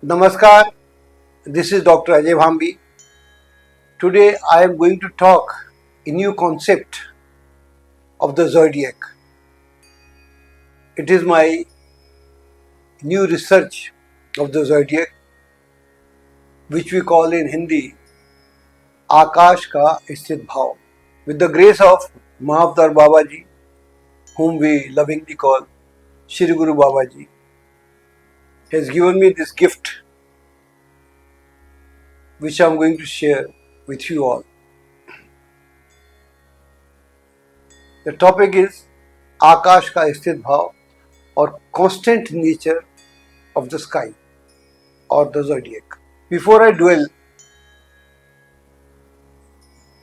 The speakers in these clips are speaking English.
Namaskar, this is Dr. Ajai Bhambi. Today I am going to talk a new concept of the Zodiac. It is my new research of the Zodiac, which we call in Hindi Akash ka Sthit Bhav. With the grace of Maha Avtar Babaji, whom we lovingly call Shri Guru Babaji, has given me this gift which I am going to share with you all. The topic is Akash ka Sthit Bhav, or constant nature of the sky or the zodiac. Before I dwell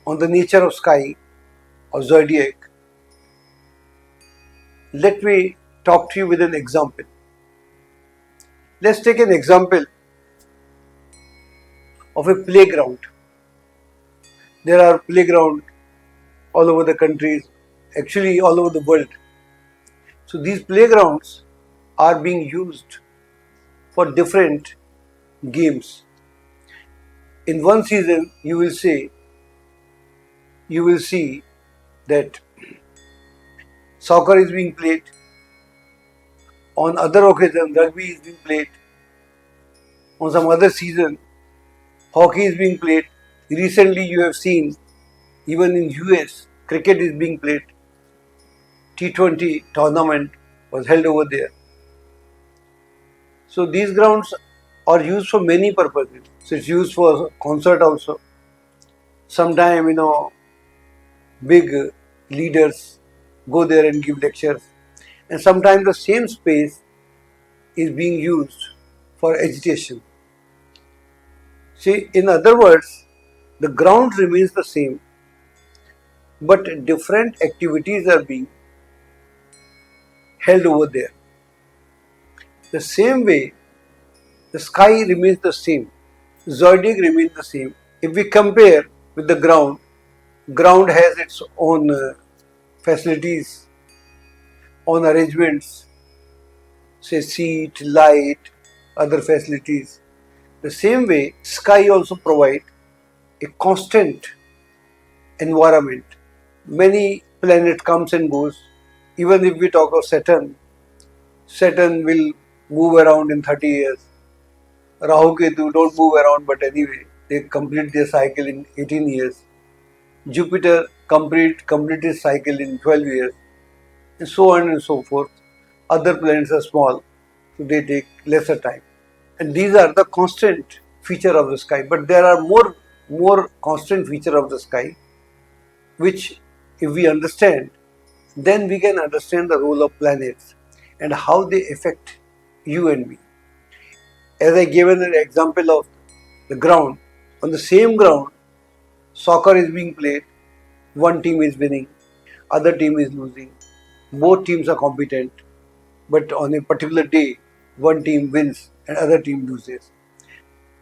on the nature of sky or zodiac, let me talk to you with an example. Let's take an example of a playground. There are playgrounds all over the countries, actually all over the world. So these playgrounds are being used for different games. In one season, you will see that soccer is being played. On other occasions, rugby is being played. On some other season, hockey is being played. Recently, you have seen, even in US, cricket is being played. T20 tournament was held over there. So these grounds are used for many purposes. So it's used for concert also. Sometimes, big leaders go there and give lectures. And sometimes the same space is being used for agitation. See, in other words, the ground remains the same, but different activities are being held over there. The same way, the sky remains the same, zodiac remains the same. If we compare with the ground has its own facilities, own arrangements, say seat, light, other facilities. The same way, sky also provides a constant environment. Many planets comes and goes. Even if we talk of Saturn will move around in 30 years. Rahu, Ketu don't move around, but anyway, they complete their cycle in 18 years. Jupiter complete its cycle in 12 years, and so on and so forth. Other planets are small, so they take lesser time. And these are the constant feature of the sky. But there are more constant feature of the sky, which if we understand, then we can understand the role of planets and how they affect you and me. As I gave an example of the ground, on the same ground, soccer is being played, one team is winning, other team is losing. Both teams are competent, but on a particular day, one team wins and other team loses.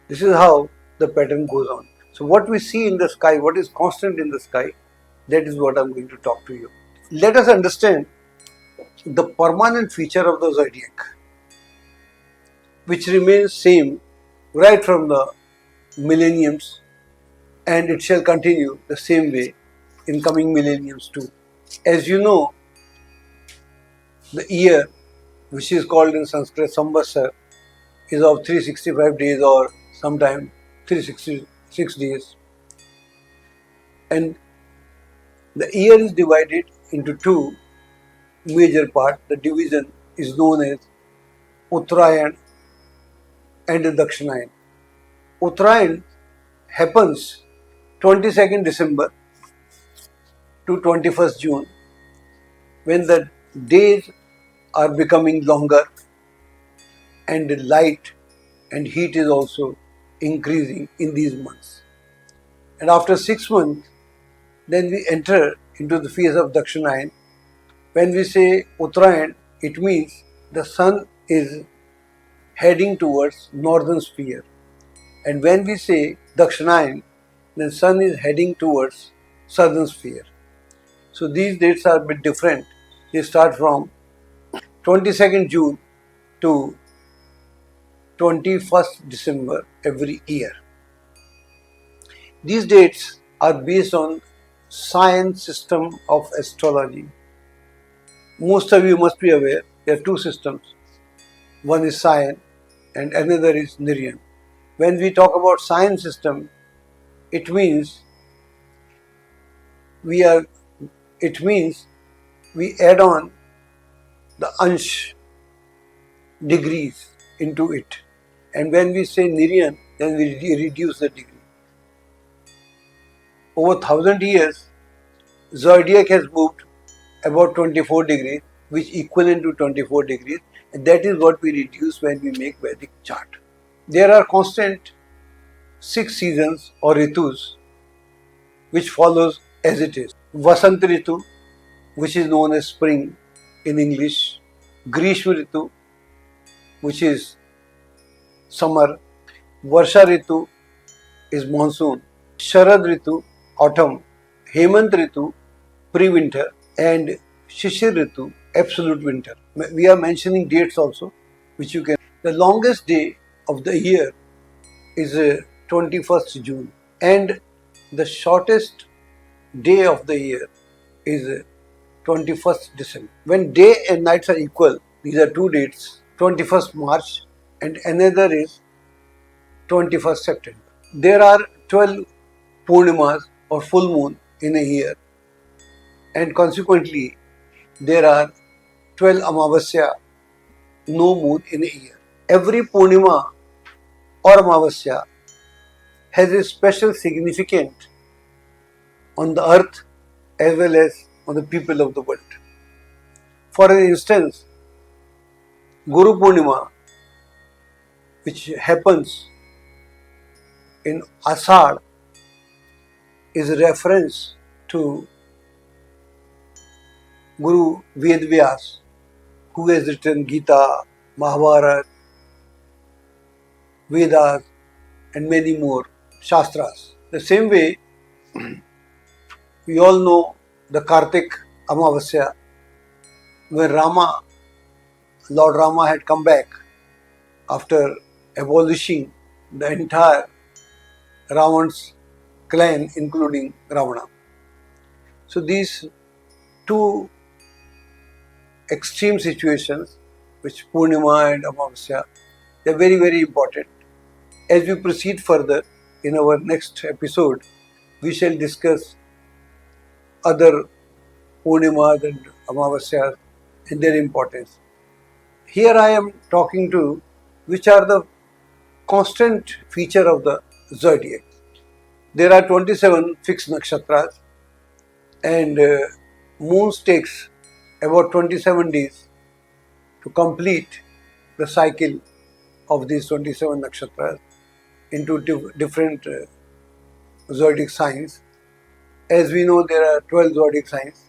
This is how the pattern goes on. So what we see in the sky, what is constant in the sky, that is what I am going to talk to you. Let us understand the permanent feature of the zodiac, which remains same right from the millenniums, and it shall continue the same way in coming millenniums too. As you know, the year, which is called in Sanskrit Samvatsar, is of 365 days or sometimes 366 days. And the year is divided into two major parts. The division is known as Uttarayan and Dakshinayan. Uttarayan happens 22nd December to 21st June, when the days are becoming longer and the light and heat is also increasing in these months. And after 6 months, then we enter into the phase of Dakshinayan. When we say Uttarayan, it means the sun is heading towards northern sphere. And when we say Dakshinayan, the sun is heading towards southern sphere. So these dates are a bit different. They start from 22nd June to 21st December every year. These dates are based on science system of astrology. Most of you must be aware there are two systems. One is Sion and another is Niryan. When we talk about science system, it means we add on the ansh degrees into it. And when we say Niryan, then we reduce the degree. Over 1000 years, Zodiac has moved about 24 degrees, which equivalent to 24 degrees, and that is what we reduce when we make Vedic chart. There are constant 6 seasons or ritus, which follows as it is. Vasant Ritu, which is known as spring in English, Grishma Ritu, which is summer, Varsha Ritu is monsoon, Sharad Ritu, autumn, Hemant Ritu, pre-winter, and Shishir Ritu, absolute winter. We are mentioning dates also, which you can. The longest day of the year is 21st June, and the shortest day of the year is 21st December. When day and nights are equal, these are two dates, 21st March and another is 21st September. There are 12 Purnimas or full moon in a year, and consequently there are 12 Amavasya, no moon in a year. Every Purnima or Amavasya has a special significance on the earth as well as on the people of the world. For instance, Guru Purnima, which happens in Ashad, is a reference to Guru Vedvyas, who has written Gita, Mahabharata, Vedas, and many more Shastras. The same way, we all know the Kartik Amavasya, when Lord Rama had come back after abolishing the entire Ravan's clan, including Ravana. So these two extreme situations, which Purnima and Amavasya, they are very, very important. As we proceed further in our next episode, we shall discuss other Purnimas and Amavasyas and their importance. Here I am talking to which are the constant feature of the zodiac. There are 27 fixed nakshatras, and moons takes about 27 days to complete the cycle of these 27 nakshatras into different zodiac signs. As we know, there are 12 zodiac signs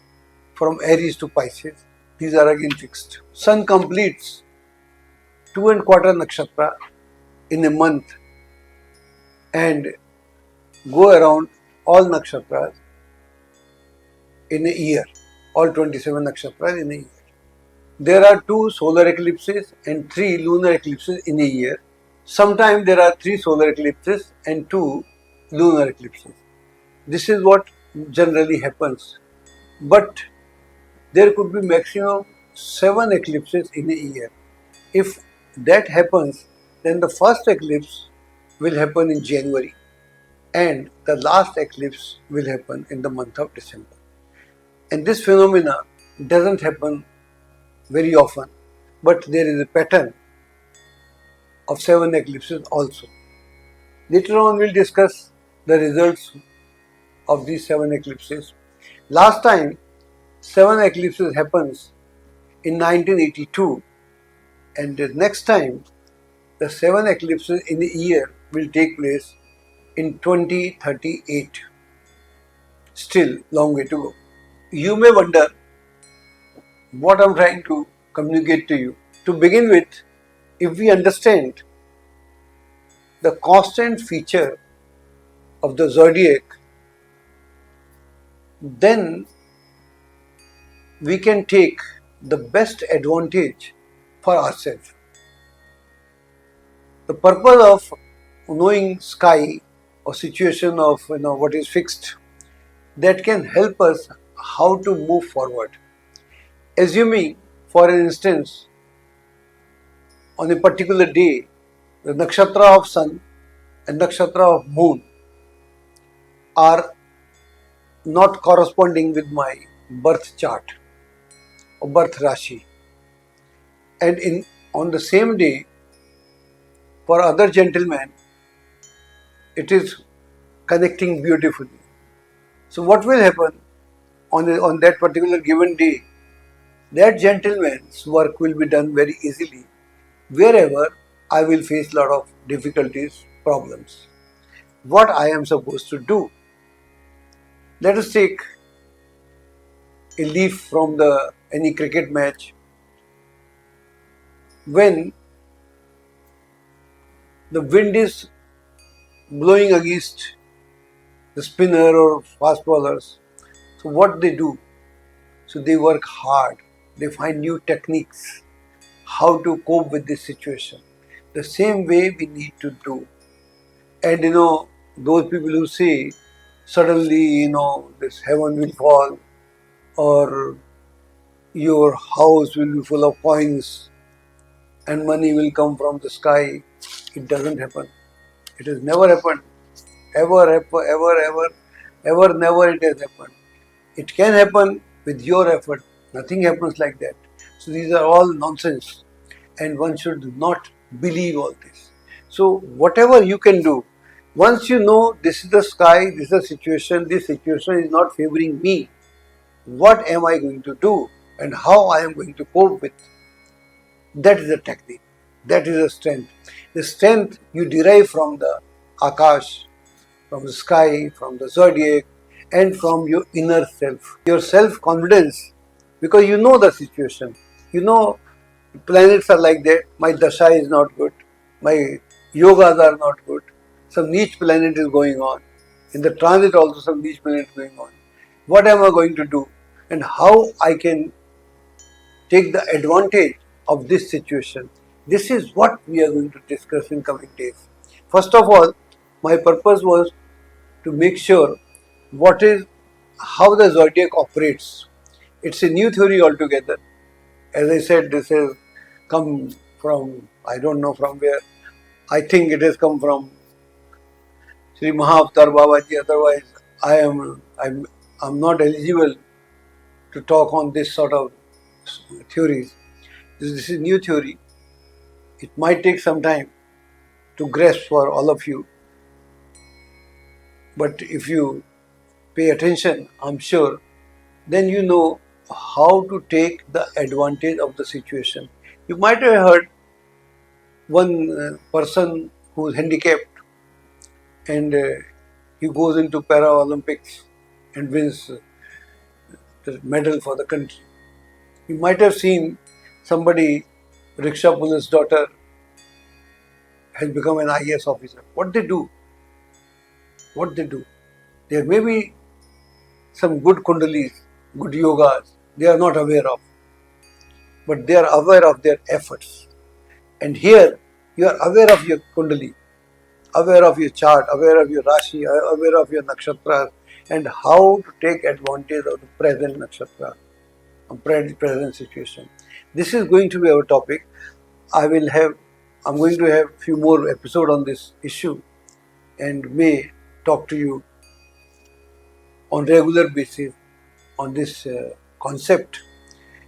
from Aries to Pisces. These are again fixed. Sun completes 2¼ nakshatra in a month and go around all nakshatras in a year, all 27 nakshatras in a year. There are 2 solar eclipses and 3 lunar eclipses in a year. Sometimes there are 3 solar eclipses and 2 lunar eclipses. This is what generally happens. But there could be maximum 7 eclipses in a year. If that happens, then the first eclipse will happen in January and the last eclipse will happen in the month of December. And this phenomena doesn't happen very often, but there is a pattern of 7 eclipses also. Later on we'll discuss the results of these 7 eclipses. Last time 7 eclipses happens in 1982, and the next time the 7 eclipses in a year will take place in 2038. Still long way to go. You may wonder what I'm trying to communicate to you. To begin with, if we understand the constant feature of the zodiac, then we can take the best advantage for ourselves. The purpose of knowing sky or situation of what is fixed, that can help us how to move forward. Assuming, for instance, on a particular day, the nakshatra of sun and nakshatra of moon are not corresponding with my birth chart or birth rashi, and on the same day, for other gentlemen, it is connecting beautifully. So what will happen on that particular given day? That gentleman's work will be done very easily. Wherever I will face a lot of difficulties, problems. What I am supposed to do? Let us take a leaf from any cricket match. When the wind is blowing against the spinner or fast bowlers, so what they do? So they work hard. They find new techniques how to cope with this situation. The same way we need to do. And those people who say suddenly this heaven will fall or your house will be full of coins and money will come from the sky, it doesn't happen. It has never happened. Ever, never it has happened. It can happen with your effort. Nothing happens like that. So these are all nonsense and one should not believe all this. So whatever you can do, once you know this is the sky, this is the situation, this situation is not favoring me, what am I going to do and how I am going to cope with? That is the technique. That is the strength. The strength you derive from the Akash, from the sky, from the Zodiac, and from your inner self. Your self-confidence, because you know the situation. You know planets are like that. My dasha is not good. My yogas are not good. Some niche planet is going on. In the transit also some niche planet is going on. What am I going to do? And how I can take the advantage of this situation? This is what we are going to discuss in coming days. First of all, my purpose was to make sure how the zodiac operates. It's a new theory altogether. As I said, this has come from, I don't know from where. I think it has come from Guru Maha Avtar Babaji. Otherwise, I'm not eligible to talk on this sort of theories. This is new theory. It might take some time to grasp for all of you. But if you pay attention, I'm sure, then you know how to take the advantage of the situation. You might have heard one person who is handicapped and he goes into Paralympics and wins the medal for the country. You might have seen somebody, rickshaw police daughter, has become an IAS officer. What they do? What they do? There may be some good kundalis, good yogas, they are not aware of. But they are aware of their efforts. And here, you are aware of your kundali, aware of your chart, aware of your rashi, aware of your nakshatras, and how to take advantage of the present nakshatra, present situation. This is going to be our topic. I'm going to have few more episodes on this issue and may talk to you on regular basis on this concept.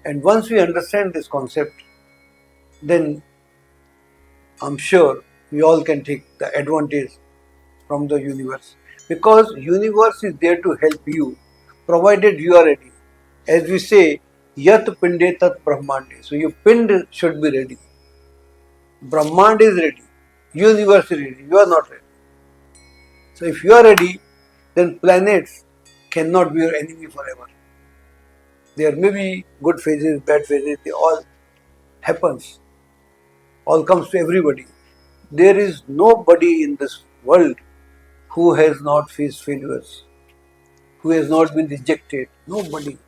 And once we understand this concept, then I'm sure we all can take the advantage from the universe. Because universe is there to help you, provided you are ready. As we say, Yat Pinde Tat Brahmande. So your pind should be ready. Brahmand is ready. Universe is ready. You are not ready. So if you are ready, then planets cannot be your enemy forever. There may be good phases, bad phases, they all happens. All comes to everybody. There is nobody in this world who has not faced failures, who has not been rejected. Nobody.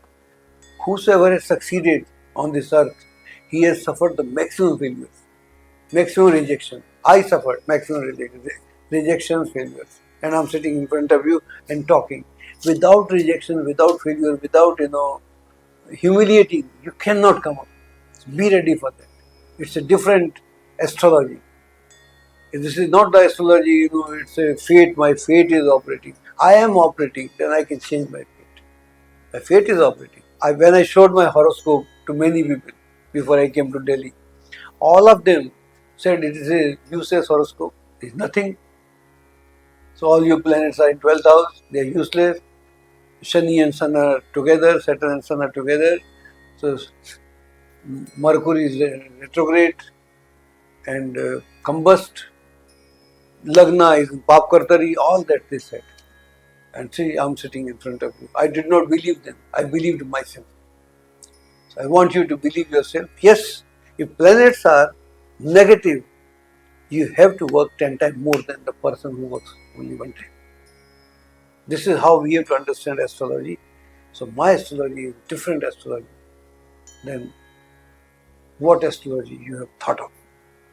Whosoever has succeeded on this earth, he has suffered the maximum failures, maximum rejection. I suffered maximum rejections, failures. And I'm sitting in front of you and talking. Without rejection, without failure, without, humiliating, you cannot come up. Be ready for that. It's a different astrology. This is not the astrology, it's a fate. My fate is operating. I am operating, then I can change my fate. My fate is operating. When I showed my horoscope to many people before I came to Delhi, all of them said it is a useless horoscope. It is nothing. So all your planets are in 12th house. They are useless. Shani and Sun are together. Saturn and Sun are together. So Mercury is retrograde and combust. Lagna is in Papkartari. All that they said. And see, I'm sitting in front of you. I did not believe them. I believed myself. So I want you to believe yourself. Yes, if planets are negative, you have to work 10 times more than the person who works only one time. This is how we have to understand astrology. So my astrology is different astrology than what astrology you have thought of.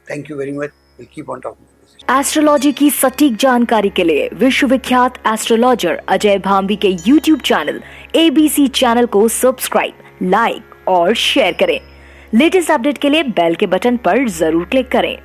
Thank you very much. We'll keep on talking. Astrology की सटीक जानकारी के लिए विश्वविख्यात astrologer Ajay Bhambi के YouTube channel ABC channel को subscribe, like और share करें। लेटेस्ट अपडेट के लिए बेल के बटन पर जरूर क्लिक करें।